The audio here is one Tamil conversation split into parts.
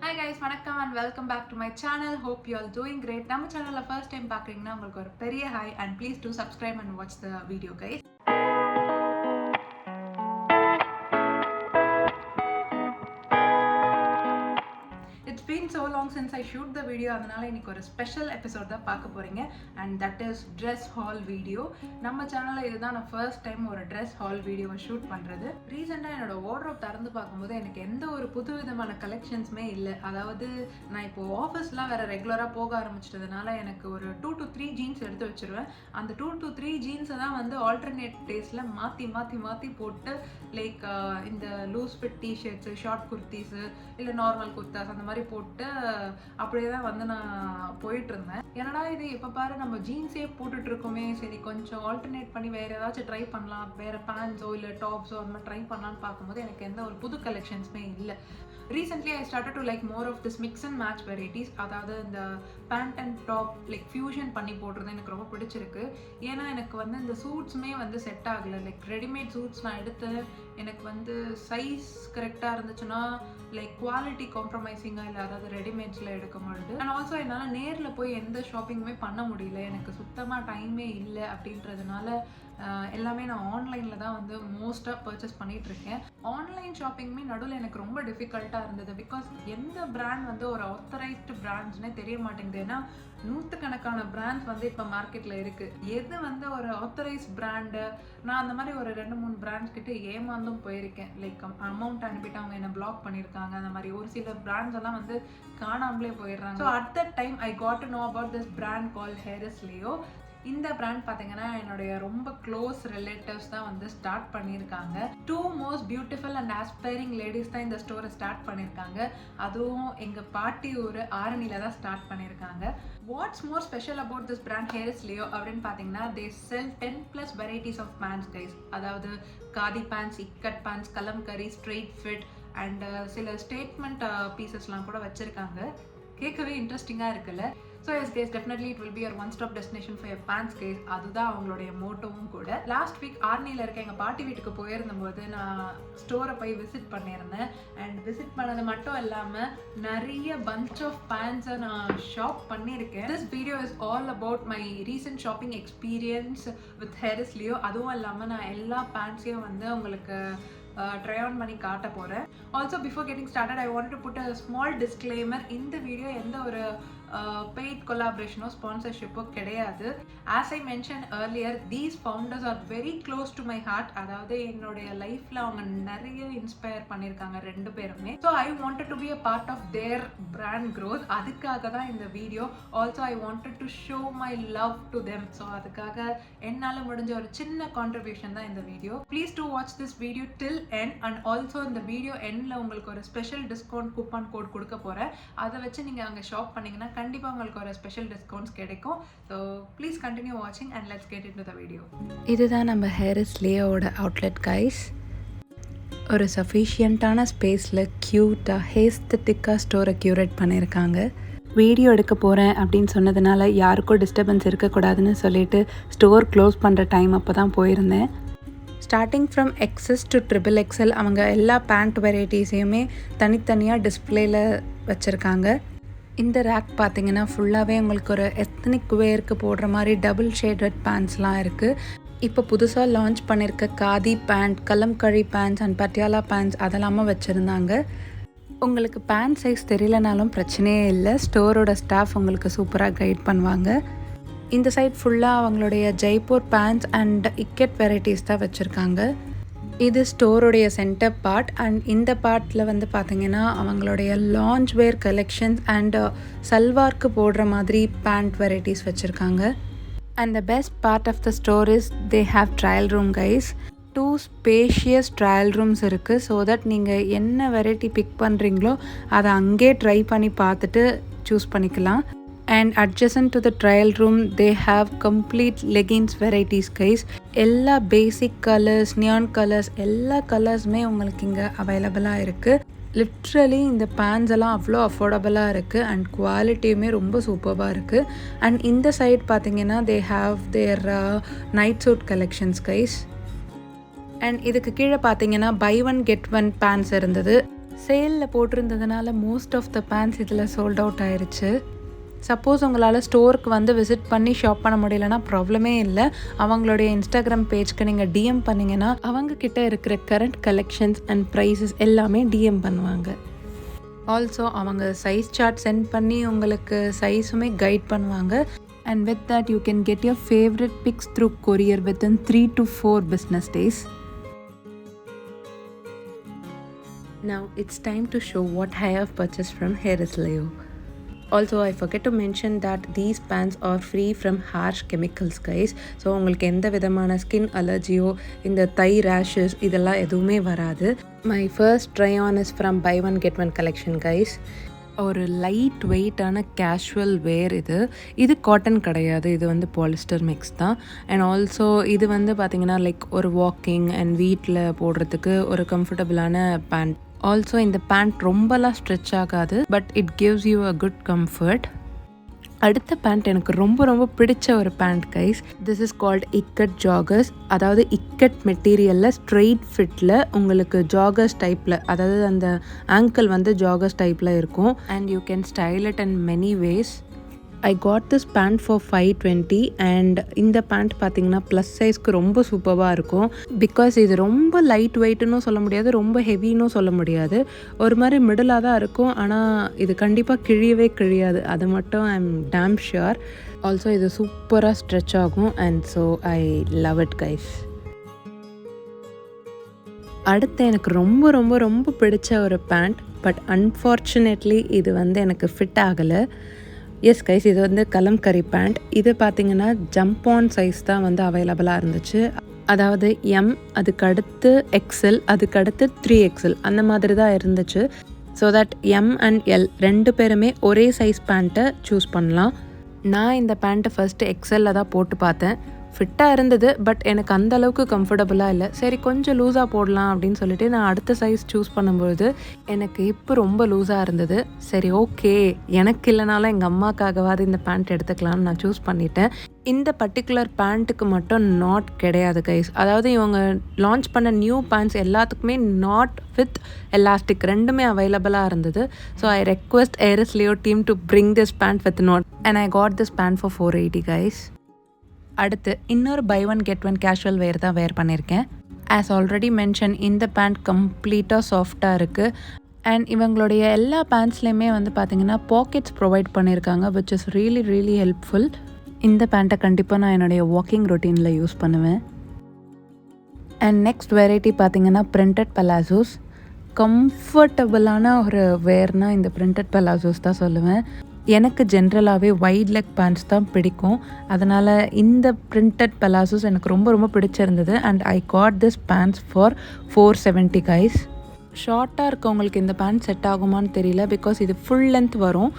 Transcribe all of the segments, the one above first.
Hi guys, வணக்கம் and welcome back to my channel. Hope you all doing great. நம்ம சேனல்ல first time பார்க்கறீங்கன்னா உங்களுக்கு ஒரு பெரிய hi and please do subscribe and watch the video guys. It's been so long since I shoot the video, அதனால இன்னைக்கு ஒரு ஸ்பெஷல் எபிசோட் தான் பார்க்க போறீங்க and that is dress haul video. நம்ம சேனல்ல இதுதான் நான் first time ஒரு dress haul வீடியோவை ஷூட் பண்றது. ரீசெண்டா என்னோட வார்ட்ரோப் திறந்து பார்க்கும்போது எனக்கு எந்த ஒரு புது விதமான கலெக்ஷன்ஸ்மே இல்லை. அதாவது நான் இப்போ ஆஃபீஸ்லாம் வேற ரெகுலரா போக ஆரம்பிச்சிட்டதுனால எனக்கு ஒரு 2 to 3 ஜீன்ஸ் எடுத்து வச்சிருவேன். அந்த 2 to 3 ஜீன்ஸை தான் வந்து ஆல்டர்னேட் டேஸ்ல மாத்தி போட்டு லைக் இந்த loose fit t shirts, short kurtis இல்ல நார்மல் குர்தாஸ் அந்த மாதிரி போட்டு அப்படியே தான் வந்து நான் போயிட்டு இருந்தேன். என்னடா இது எப்போ பாரு நம்ம ஜீன்ஸே போட்டுட்டு இருக்கோமே, சரி கொஞ்சம் ஆல்டர்னேட் பண்ணி வேற ஏதாச்சும் ட்ரை பண்ணலாம், வேற பேண்ட்ஸோ இல்லை டாப்ஸோ அந்த மாதிரி ட்ரை பண்ணலான்னு பார்க்கும்போது எனக்கு எந்த ஒரு புது கலெக்ஷன்ஸுமே இல்லை. Recently I started to like more of this mix and match varieties. அதாவது இந்த pant and top like fusion பண்ணி போடுறது எனக்கு ரொம்ப பிடிச்சிருக்கு. ஏன்னா எனக்கு வந்து இந்த சூட்ஸுமே வந்து செட் ஆகலை. லைக் ரெடிமேட் சூட்ஸ் நான் எடுத்து எனக்கு வந்து சைஸ் கரெக்டாக இருந்துச்சுன்னா லைக் குவாலிட்டி காம்ப்ரமைசிங்காக இல்லை, அதாவது ரெடிமேட்ஸில் எடுக்கும்பொழுது. அண்ட் ஆல்சோ என்னால் நேரில் போய் எந்த ஷாப்பிங்குமே பண்ண முடியல, எனக்கு சுத்தமாக டைமே இல்லை. அப்படின்றதுனால எல்லாமே நான் ஆன்லைனில் தான் வந்து மோஸ்ட்டாக பர்ச்சேஸ் பண்ணிகிட்ருக்கேன். ஆன்லைன் ஷாப்பிங்குமே நடுவில் எனக்கு ரொம்ப டிஃபிகல்ட்டாக இருந்தது. பிகாஸ் எந்த பிராண்ட் வந்து ஒரு ஆத்தரைஸ்டு பிராண்ட்ஸ்னே தெரிய மாட்டேங்குது. ஏன்னா நூற்றுக்கணக்கான பிராண்ட்ஸ் வந்து இப்போ மார்க்கெட்டில் இருக்குது. எது வந்து ஒரு ஆத்தரைஸ் பிராண்டு, நான் அந்த மாதிரி ஒரு 2-3 பிராண்ட்ஸ் கிட்ட ஏமாந்தும் போயிருக்கேன். லைக் அமௌண்ட் அனுப்பிட்டு அவங்க என்ன பிளாக் பண்ணியிருக்காங்க. அந்த மாதிரி ஒரு சில பிராண்ட்ஸ் எல்லாம் வந்து காணாமலே போயிடுறாங்க. So at that time I got to know about this brand call Harris Leo. இந்த பிராண்ட் பார்த்தீங்கன்னா என்னுடைய ரொம்ப க்ளோஸ் ரிலேட்டிவ்ஸ் தான் வந்து ஸ்டார்ட் பண்ணியிருக்காங்க. 2 most beautiful and aspiring ladies தான் இந்த ஸ்டோரை ஸ்டார்ட் பண்ணியிருக்காங்க. அதுவும் எங்கள் பாட்டி ஊர் ஆரணியில் தான் ஸ்டார்ட் பண்ணியிருக்காங்க. What's more special about this brand Harris Leo அப்படின்னு பார்த்தீங்கன்னா they sell 10+ varieties of pants guys. அதாவது khadi pants, ikat pants, kalamkari, straight fit and சில ஸ்டேட்மெண்ட் பீசஸ்லாம் கூட வச்சுருக்காங்க. கேட்கவே இன்ட்ரெஸ்டிங்காக இருக்குல்ல. So as guys definitely it will be your one stop destination for your pants guys. அதுதான் அவங்களுடைய மோட்டோவும் கூட. லாஸ்ட் வீக் ஆர்னியில் இருக்க எங்கள் பாட்டி வீட்டுக்கு போயிருந்தபோது நான் ஸ்டோரை போய் விசிட் பண்ணியிருந்தேன். அண்ட் விசிட் பண்ணது மட்டும் இல்லாமல் நிறைய பஞ்ச் ஆஃப் பேண்ட்ஸை நான் ஷாப் பண்ணியிருக்கேன். This video is all about my recent shopping experience with Harris Leo. அதுவும் இல்லாமல் நான் எல்லா பேண்ட்ஸையும் வந்து உங்களுக்கு ட்ரை ஆன் பண்ணி காட்ட போகிறேன். Also before getting started I want to put a small disclaimer. இந்த வீடியோ எந்த ஒரு பெய்ட் கொலாபரேஷனோ ஸ்பான்சர்ஷிப்போ கிடையாது. As I mention earlier, these founders are very close to my heart. அதாவது என்னுடைய லைஃப்பில் அவங்க நிறைய இன்ஸ்பயர் பண்ணியிருக்காங்க 2 பேருமே. So I wanted to be a part of their brand growth. அதுக்காக தான் இந்த video. Also I wanted to show my love to them. So அதுக்காக என்னால் முடிஞ்ச ஒரு சின்ன கான்ட்ரிபியூஷன் தான் இந்த video. Please to watch this video till end. And also இந்த வீடியோ எண்டில் உங்களுக்கு ஒரு ஸ்பெஷல் டிஸ்கவுண்ட் கூப்பன் கோட் கொடுக்க போகிறேன். அதை வச்சு நீங்கள் அங்கே ஷாப் பண்ணிங்கன்னா கண்டிப்பாக உங்களுக்கு ஒரு ஸ்பெஷல் டிஸ்கவுண்ட்ஸ் கிடைக்கும். ஸோ ப்ளீஸ் கண்டினியூ வாட்சிங் and let's get into the video. இதுதான் நம்ம ஹேரிஸ் லியோவோட அவுட்லெட் கைஸ். ஒரு சஃபிஷியண்ட்டான ஸ்பேஸில் க்யூட்டாக ஹேஸ்தட்டிக்காக ஸ்டோரை க்யூரேட் பண்ணியிருக்காங்க. வீடியோ எடுக்க போகிறேன் அப்படின்னு சொன்னதுனால யாருக்கும் டிஸ்டர்பன்ஸ் இருக்கக்கூடாதுன்னு சொல்லிட்டு ஸ்டோர் க்ளோஸ் பண்ணுற டைம் அப்போ தான் போயிருந்தேன். Starting from XS to XXL அவங்க எல்லா பேண்ட் வெரைட்டிஸையுமே தனித்தனியாக டிஸ்பிளேயில் வச்சுருக்காங்க. இந்த ரேக் பார்த்தீங்கன்னா ஃபுல்லாகவே உங்களுக்கு ஒரு எத்னிக் வேருக்கு போடுற மாதிரி டபுள் ஷேடட் பேண்ட்ஸ்லாம் இருக்குது. இப்போ புதுசாக லான்ச் பண்ணியிருக்க khadi pant, Kalamkari pants and Patiala pants அதெல்லாமல் வச்சுருந்தாங்க. உங்களுக்கு பேண்ட் சைஸ் தெரியலனாலும் பிரச்சனையே இல்லை, ஸ்டோரோட ஸ்டாஃப் உங்களுக்கு சூப்பராக கைட் பண்ணுவாங்க. இந்த சைட் ஃபுல்லாக அவங்களுடைய Jaipur pants and ikat varieties தான் வச்சுருக்காங்க. இது ஸ்டோருடைய சென்டர் பார்ட். அண்ட் இந்த பார்ட்டில் வந்து பார்த்திங்கன்னா அவங்களுடைய லான்ச் வேர் கலெக்ஷன்ஸ் அண்ட் சல்வார்க்கு போடுற மாதிரி பேண்ட் வெரைட்டிஸ் வச்சுருக்காங்க. And the best part of the store is they have trial room guys. 2 spacious trial rooms இருக்குது. ஸோ தட் நீங்கள் என்ன வெரைட்டி பிக் பண்ணுறீங்களோ அதை அங்கே ட்ரை பண்ணி பார்த்துட்டு சூஸ் பண்ணிக்கலாம். And adjacent to the trial room they have complete leggings varieties guys. எல்லா பேசிக் கலர்ஸ், நியான் கலர்ஸ், எல்லா கலர்ஸுமே உங்களுக்கு இங்கே அவைலபிளாக இருக்குது. லிட்ரலி இந்த பேண்ட்ஸ் எல்லாம் அவ்வளோ அஃபோர்டபுளாக இருக்குது அண்ட் குவாலிட்டியுமே ரொம்ப சூப்பராக இருக்குது. அண்ட் இந்த சைட் பார்த்தீங்கன்னா they have their night suit collections guys. And இதுக்கு கீழே பார்த்தீங்கன்னா buy 1 get 1 பேண்ட்ஸ் இருந்தது. சேலில் போட்டிருந்ததுனால மோஸ்ட் ஆஃப் த பேண்ட்ஸ் இதில் சோல்ட் அவுட் ஆயிருச்சு. சப்போஸ் உங்களால் ஸ்டோருக்கு வந்து விசிட் பண்ணி ஷாப் பண்ண முடியலன்னா ப்ராப்ளமே இல்லை. அவங்களுடைய இன்ஸ்டாகிராம் பேஜ்க்கு நீங்கள் டிஎம் பண்ணிங்கன்னா அவங்கக்கிட்ட இருக்கிற கரண்ட் கலெக்ஷன்ஸ் அண்ட் ப்ரைஸஸ் எல்லாமே டிஎம் பண்ணுவாங்க. ஆல்சோ அவங்க சைஸ் சார்ட் சென்ட் பண்ணி உங்களுக்கு சைஸுமே கைட் பண்ணுவாங்க. And with that you can get your favourite picks through courier within 3 to 4 business days. Now it's time to show what I have purchased from Harris Leo. Also, I forget to mention that these pants are free from harsh chemicals, guys. So உங்களுக்கு எந்த விதமான ஸ்கின் அலர்ஜியோ இந்த தை ரேஷஸ் இதெல்லாம் எதுவுமே வராது. My first try on is from buy one get one collection, guys. ஒரு லைட் வெயிட்டான கேஷுவல் வேர் இது காட்டன் கிடையாது, இது வந்து பாலிஸ்டர் மிக்ஸ் தான். அண்ட் ஆல்சோ இது வந்து பார்த்திங்கன்னா லைக் ஒரு வாக்கிங் அண்ட் வீட்டில் போடுறதுக்கு ஒரு கம்ஃபர்டபுளான பேண்ட். ஆல்சோ இந்த பேண்ட் ரொம்பலாம் ஸ்ட்ரெச் ஆகாது, but it gives you a good comfort. அடுத்த பேண்ட் எனக்கு ரொம்ப ரொம்ப பிடிச்ச ஒரு pant guys. This is called ikat joggers. அதாவது இக்கட் மெட்டீரியலில் ஸ்ட்ரெயிட் ஃபிட்டில் உங்களுக்கு ஜாகர்ஸ் டைப்பில், அதாவது அந்த ஆங்கிள் வந்து ஜாகர்ஸ் டைப்பில் இருக்கும். And you can style it in many ways. I got this pant for $520 and இந்த பேண்ட் பார்த்திங்கன்னா ப்ளஸ் சைஸ்க்கு ரொம்ப சூப்பராக இருக்கும். பிகாஸ் இது ரொம்ப லைட் வெயிட்னு சொல்ல முடியாது, ரொம்ப ஹெவின்னு சொல்ல முடியாது, ஒரு மாதிரி மிடிலாக தான் இருக்கும். ஆனால் இது கண்டிப்பாக கிழியவே கிழியாது, அது மட்டும் I am dam sure. Also இது சூப்பராக ஸ்ட்ரெச் ஆகும். And so I love it guys. அடுத்து எனக்கு ரொம்ப ரொம்ப ரொம்ப பிடிச்ச ஒரு பேண்ட், பட் அன்ஃபார்ச்சுனேட்லி இது வந்து எனக்கு ஃபிட் ஆகலை. எஸ் கைஸ், இது வந்து கலம்கரி பேண்ட். இது பார்த்திங்கன்னா ஜம்ப் ஆன் சைஸ் தான் வந்து அவைலபிளாக இருந்துச்சு. அதாவது எம், அதுக்கடுத்து எக்ஸ்எல், அதுக்கடுத்து 3XL அந்த மாதிரி தான் இருந்துச்சு. So that M and L 2 பேருமே ஒரே சைஸ் பேண்ட்டை சூஸ் பண்ணலாம். நான் இந்த பேண்ட்டை ஃபஸ்ட்டு எக்ஸ்எல்ல தான் போட்டு பார்த்தேன். ஃபிட்டாக இருந்தது, பட் எனக்கு அந்த அளவுக்கு கம்ஃபர்டபுளாக இல்லை. சரி கொஞ்சம் லூஸாக போடலாம் அப்படின்னு சொல்லிட்டு நான் அடுத்த சைஸ் சூஸ் பண்ணும்போது எனக்கு இப்போ ரொம்ப லூஸாக இருந்தது. சரி ஓகே, எனக்கு இல்லைனாலும் எங்கள் அம்மாக்காகவாது இந்த பேண்ட் எடுத்துக்கலாம்னு நான் சூஸ் பண்ணிட்டேன். இந்த பர்டிகுலர் பேண்ட்டுக்கு மட்டும் நாட் கிடையாது கைஸ். அதாவது இவங்க லான்ச் பண்ண நியூ பேண்ட்ஸ் எல்லாத்துக்குமே நாட் வித் எலாஸ்டிக் ரெண்டுமே அவைலபிளாக இருந்தது. So I request Harris Leo team to bring this pant with knot and I got this pant for $480 guys. அடுத்து இன்னொரு buy one get one casual wear தான் வேர் பண்ணியிருக்கேன். ஆஸ் ஆல்ரெடி மென்ஷன், இந்த பேண்ட் கம்ப்ளீட்டாக சாஃப்டாக இருக்குது. அண்ட் இவங்களுடைய எல்லா பேண்ட்ஸ்லேயுமே வந்து பார்த்திங்கன்னா பாக்கெட்ஸ் ப்ரொவைட் பண்ணியிருக்காங்க, which is really really helpful. இந்த பேண்ட்டை கண்டிப்பாக நான் என்னுடைய வாக்கிங் ரொட்டீனில் யூஸ் பண்ணுவேன். அண்ட் நெக்ஸ்ட் வெரைட்டி பார்த்திங்கன்னா பிரிண்டட் பலாசோஸ். கம்ஃபர்டபுளான ஒரு வேர்னால் இந்த பிரிண்டட் பலாசோஸ் தான் சொல்லுவேன். எனக்கு ஜென்ரலாகவே வைட் லெக் பேண்ட்ஸ் தான் பிடிக்கும். அதனால் இந்த பிரிண்டட் பலாசோஸ் எனக்கு ரொம்ப ரொம்ப பிடிச்சிருந்தது. And I got this pants for $470 guys. ஷார்ட்டாக இருக்கவங்களுக்கு இந்த பேண்ட் செட் ஆகுமான்னு தெரியல, பிகாஸ் இது ஃபுல் லென்த் வரும்.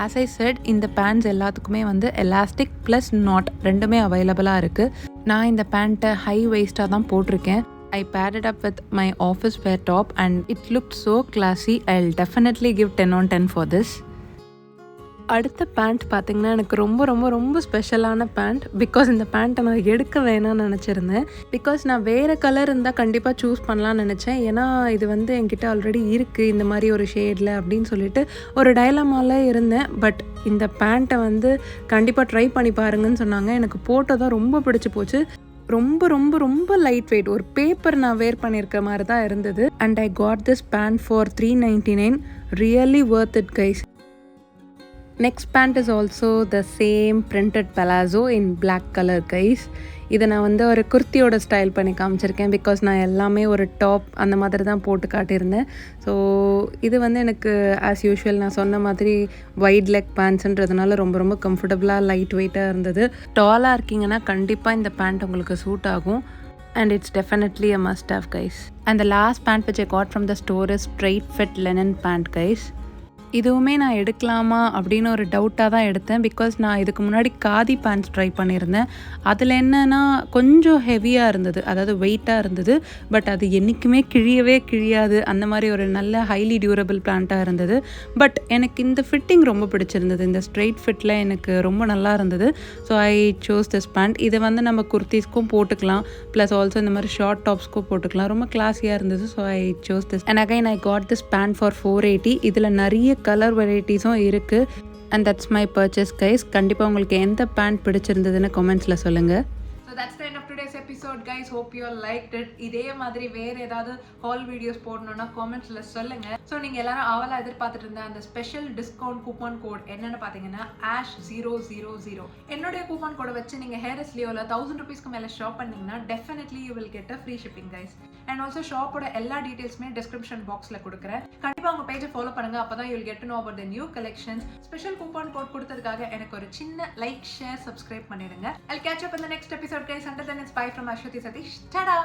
ஆஸ் ஐ செட், இந்த பேண்ட்ஸ் எல்லாத்துக்குமே வந்து எலாஸ்டிக் ப்ளஸ் நாட் ரெண்டுமே அவைலபிளாக இருக்குது. நான் இந்த பேண்ட்டை ஹை வெயிஸ்ட்டாக தான் போட்டிருக்கேன். I paired it up with my office wear top and it looked so classy. I'll definitely give 10 on 10 for this. அடுத்த பேண்ட் பார்த்திங்கன்னா எனக்கு ரொம்ப ரொம்ப ரொம்ப ஸ்பெஷலான பேண்ட். பிகாஸ் இந்த பேண்ட்டை நான் எடுக்க வேணாம்னு நினச்சிருந்தேன். பிகாஸ் நான் வேறு கலர் இருந்தால் கண்டிப்பாக சூஸ் பண்ணலான்னு நினச்சேன். ஏன்னா இது வந்து என்கிட்ட ஆல்ரெடி இருக்குது இந்த மாதிரி ஒரு ஷேடில் அப்படின்னு சொல்லிட்டு ஒரு டைலமால இருந்தேன். பட் இந்த பேண்ட்டை வந்து கண்டிப்பாக ட்ரை பண்ணி பாருங்கன்னு சொன்னாங்க. எனக்கு போட்டதான் ரொம்ப பிடிச்சி போச்சு. ரொம்ப ரொம்ப ரொம்ப லைட் வெயிட், ஒரு பேப்பர் நான் வேர் பண்ணியிருக்க மாதிரி தான் இருந்தது. And I got this pant for $399. Really worth it guys. Next pant is also the same printed palazzo in black color guys. இதை நான் வந்து ஒரு குர்த்தியோட ஸ்டைல் பண்ணி காமிச்சிருக்கேன். பிகாஸ் நான் எல்லாமே ஒரு டாப் அந்த மாதிரி தான் போட்டு காட்டியிருந்தேன். ஸோ இது வந்து எனக்கு ஆஸ் யூஷுவல் நான் சொன்ன மாதிரி வைட் லெக் பேண்ட்ஸுன்றதுனால ரொம்ப ரொம்ப கம்ஃபர்டபுளாக லைட் வெயிட்டாக இருந்தது. டாலாக இருக்கீங்கன்னா கண்டிப்பாக இந்த பேண்ட் உங்களுக்கு சூட் ஆகும். And it's definitely a must have guys. And the last pant which I got from the store is straight fit linen pant guys. இதுவுமே நான் எடுக்கலாமா அப்படின்னு ஒரு டவுட்டாக தான் எடுத்தேன். பிகாஸ் நான் இதுக்கு முன்னாடி காதி பேண்ட்ஸ் ட்ரை பண்ணியிருந்தேன். அதில் என்னென்னா கொஞ்சம் ஹெவியாக இருந்தது, அதாவது வெயிட்டாக இருந்தது. பட் அது என்றைக்குமே கிழியாது. அந்த மாதிரி ஒரு நல்ல ஹைலி டியூரபிள் பேண்ட்டாக இருந்தது. பட் எனக்கு இந்த ஃபிட்டிங் ரொம்ப பிடிச்சிருந்தது. இந்த ஸ்ட்ரெயிட் ஃபிட்டில் எனக்கு ரொம்ப நல்லா இருந்தது. So I chose this pant. இதை வந்து நம்ம குர்த்திஸ்க்கும் போட்டுக்கலாம், ப்ளஸ் ஆல்சோ இந்த மாதிரி ஷார்ட் டாப்ஸ்க்கும் போட்டுக்கலாம். ரொம்ப கிளாஸியாக இருந்தது. So I chose this and again I got this pant for 480. இதில் நிறைய கலர் வெரைட்டிஸும் இருக்குது. And that's my purchase guys. கண்டிப்பாக உங்களுக்கு எந்த பேண்ட் பிடிச்சிருந்ததுன்னு கமெண்ட்ஸில் சொல்லுங்கள். So that's the end of today's episode guys. Hope you all liked it. இதே மாதிரி வேற ஏதாவது ஹால் வீடியோஸ் போடணும்னா காமெண்ட்ஸ்ல சொல்லுங்க. ஸோ நீங்கள் எல்லாரும் ஆவலா எதிர்பார்த்துட்டு இருந்த அந்த ஸ்பெஷல் டிஸ்கவுண்ட் கூப்பன் கோட் என்னென்னு பார்த்தீங்கன்னா ASH000. என்னுடைய கூப்பன் கோடை வச்சு நீங்கள் ஹேரஸ் லியோவில் 1000 rupeesக்கு மேலே ஷாப் பண்ணிங்கன்னா definitely you will get a free shipping guys. And also ஷாப்போட எல்லா டீட்டெயில்ஸுமே டிஸ்கிரிப்ஷன் பாக்ஸில் கொடுக்குறேன். கண்டிப்பாக உங்கள் பேஜை ஃபாலோ பண்ணுங்க. அப்போ தான் you will get to know about the new collections. Special coupon code கொடுத்ததுக்காக எனக்கு ஒரு சின்ன லைக், ஷேர், சப்ஸ்கிரைப் பண்ணிடுங்க. I'll catch up in the next episode guys. Until then, it's bye from Ashwati Satish. Ta-da!